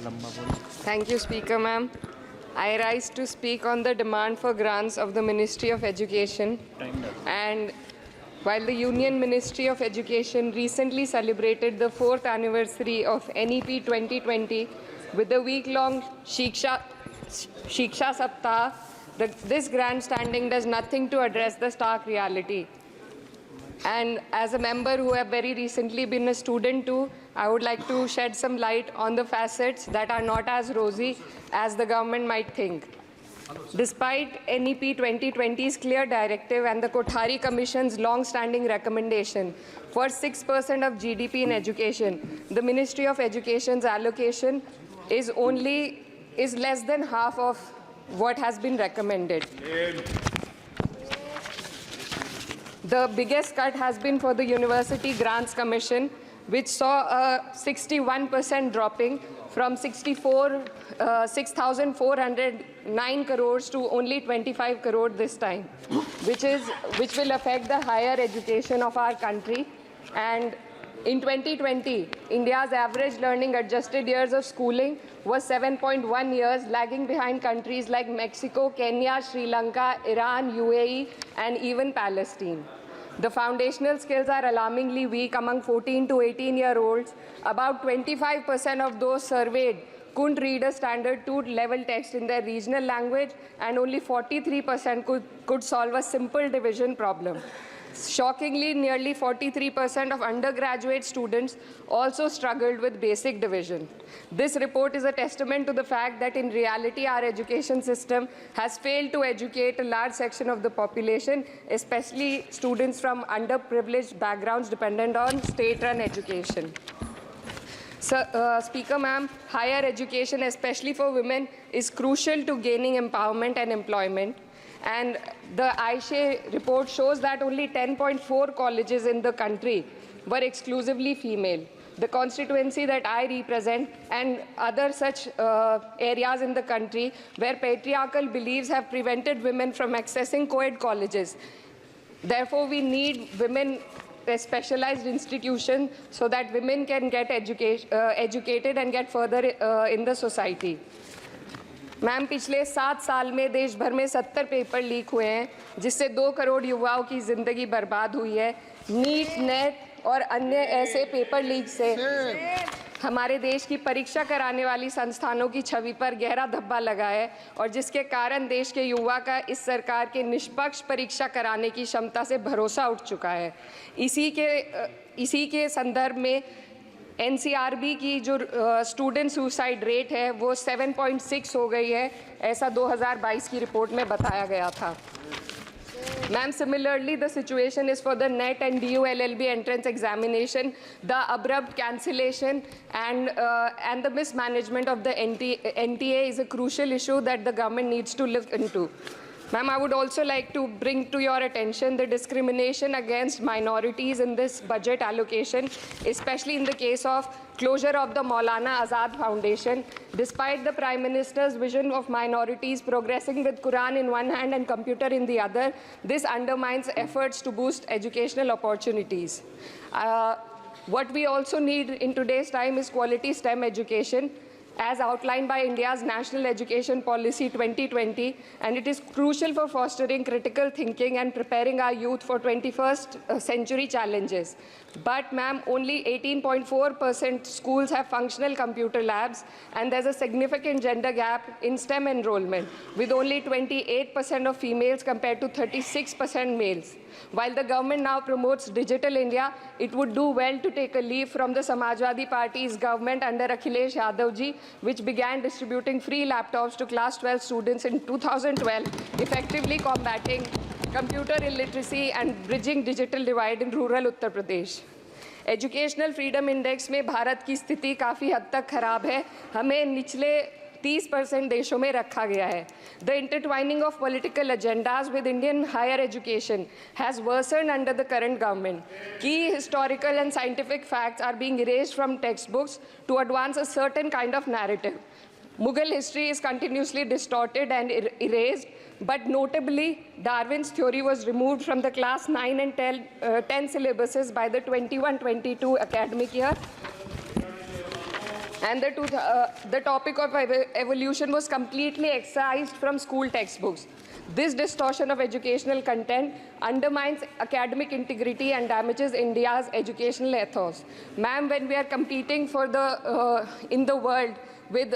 Thank you, Speaker ma'am. I rise to speak on the demand for grants of the Ministry of Education. And while the Union Ministry of Education recently celebrated the 4th anniversary of NEP 2020 with the week-long Shiksha Saptah, this grandstanding does nothing to address the stark reality. And as a member who have very recently been a student too, I would like to shed some light on the facets that are not as rosy as the government might think. Despite NEP 2020's clear directive and the Kothari Commission's long-standing recommendation for 6% of GDP in education, the Ministry of Education's allocation is less than half of what has been recommended. The biggest cut has been for the University Grants Commission, which saw a 61% dropping from 6,409 crores to only 25 crore this time, which will affect the higher education of our country. And in 2020, India's average learning adjusted years of schooling was 7.1 years, lagging behind countries like Mexico, Kenya, Sri Lanka, Iran, UAE, and even Palestine. The foundational skills are alarmingly weak among 14 to 18-year-olds. About 25% of those surveyed couldn't read a standard 2-level text in their regional language, and only 43% could solve a simple division problem. Shockingly, nearly 43% of undergraduate students also struggled with basic division. This report is a testament to the fact that in reality our education system has failed to educate a large section of the population, especially students from underprivileged backgrounds dependent on state-run education. So, Speaker ma'am, higher education, especially for women, is crucial to gaining empowerment and employment. And the AISHE report shows that only 10.4 colleges in the country were exclusively female. The constituency that I represent and other such areas in the country where patriarchal beliefs have prevented women from accessing co-ed colleges. Therefore, we need women specialized institutions so that women can get educated and get further in the society. Ma'am, पिछले 7 साल में देश भर में 70 paper leak हुए हैं, जिससे 2 करोड़ युवाओं की ज़िंदगी बर्बाद हुई है। नीट, नेट और अन्य ऐसे पेपर लीक से हमारे देश की परीक्षा कराने वाली संस्थानों की छवि पर गहरा धब्बा लगा है, और जिसके कारण देश के युवा का इस सरकार के निष्पक्ष परीक्षा कराने की क्षमता से भरोसा उठ चुका है। इसी के संदर्भ में NCRB की जो स्टूडेंट सुसाइड रेट है वो 7.6 हो गई है, ऐसा 2022 की रिपोर्ट में बताया गया था। Ma'am, similarly, the situation is for the NET and DU LLB entrance examination. The abrupt cancellation and the mismanagement of the NTA is a crucial issue that the government needs to look into. Ma'am, I would also like to bring to your attention the discrimination against minorities in this budget allocation, especially in the case of closure of the Maulana Azad Foundation. Despite the Prime Minister's vision of minorities progressing with Quran in one hand and computer in the other, this undermines efforts to boost educational opportunities. What we also need in today's time is quality STEM education, as outlined by India's National Education Policy 2020, and it is crucial for fostering critical thinking and preparing our youth for 21st century challenges. But ma'am, only 18.4% schools have functional computer labs, and there's a significant gender gap in STEM enrollment, with only 28% of females compared to 36% males. While the government now promotes Digital India, it would do well to take a leaf from the Samajwadi Party's government under Akhilesh Yadav ji, which began distributing free laptops to class 12 students in 2012, effectively combating computer illiteracy and bridging digital divide in rural Uttar Pradesh. Educational Freedom Index में भारत की स्थिति काफ़ी हद तक खराब है, हमें निचले 30% देशों में रखा गया है. The intertwining of political agendas with Indian higher education has worsened under the current government. Key historical and scientific facts are being erased from textbooks to advance a certain kind of narrative. Mughal history is continuously distorted and erased, but notably, Darwin's theory was removed from the class 9 and 10 syllabuses by the 21-22 academic year. and the topic of evolution was completely excised from school textbooks. This distortion of educational content undermines academic integrity and damages India's educational ethos. Ma'am, when we are competing for in the world with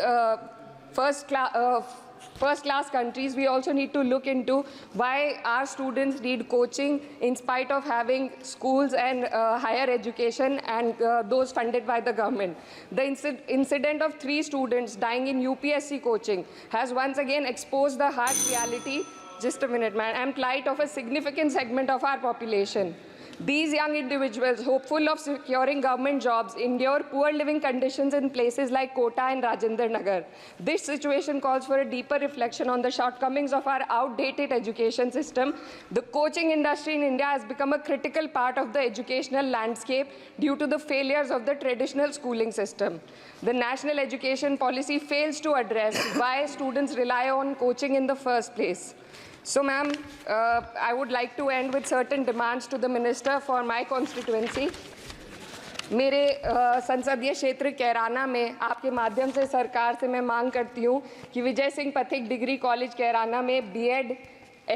first-class countries, we also need to look into why our students need coaching in spite of having schools and higher education and those funded by the government. The incident of 3 students dying in UPSC coaching has once again exposed the harsh reality, just a minute, man, and plight of a significant segment of our population. These young individuals, hopeful of securing government jobs, endure poor living conditions in places like Kota and Rajendra Nagar. This situation calls for a deeper reflection on the shortcomings of our outdated education system. The coaching industry in India has become a critical part of the educational landscape due to the failures of the traditional schooling system. The national education policy fails to address why students rely on coaching in the first place. So, ma'am, I would like to end with certain demands to the minister for my constituency. मेरे संसदीय क्षेत्र कैराना में आपके माध्यम से सरकार से मैं मांग करती हूँ कि विजय सिंह पथिक डिग्री कॉलेज कैराना में बीएड,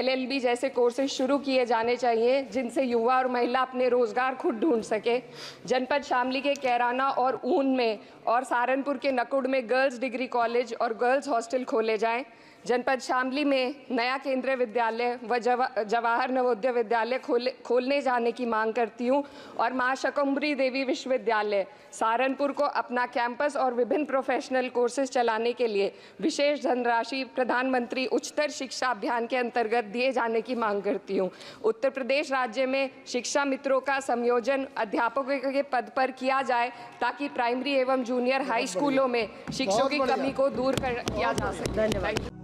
LLB जैसे कोर्सेज शुरू किए जाने चाहिए, जिनसे युवा और महिला अपने रोजगार खुद ढूंढ सके। जनपद शामली के कैराना और ऊन में और सहारनपुर के नकुड़ में गर्ल्स डिग्री कॉलेज और गर्ल्स हॉस्टल खोले जाएं। जनपद शामली में नया केंद्रीय विद्यालय व जवाहर नवोदय विद्यालय खोलने जाने की मांग करती हूँ और मां शकंभरी देवी विश्वविद्यालय सहारनपुर को अपना कैंपस और विभिन्न प्रोफेशनल कोर्सेज चलाने के लिए विशेष धनराशि प्रधानमंत्री उच्चतर शिक्षा अभियान के अंतर्गत दिए जाने की मांग करती हूँ। उत्तर प्रदेश राज्य में शिक्षा मित्रों का संयोजन अध्यापकों के पद पर किया जाए ताकि प्राइमरी एवं जूनियर हाई स्कूलों में शिक्षकों की कमी को दूर किया जा सके। धन्यवाद।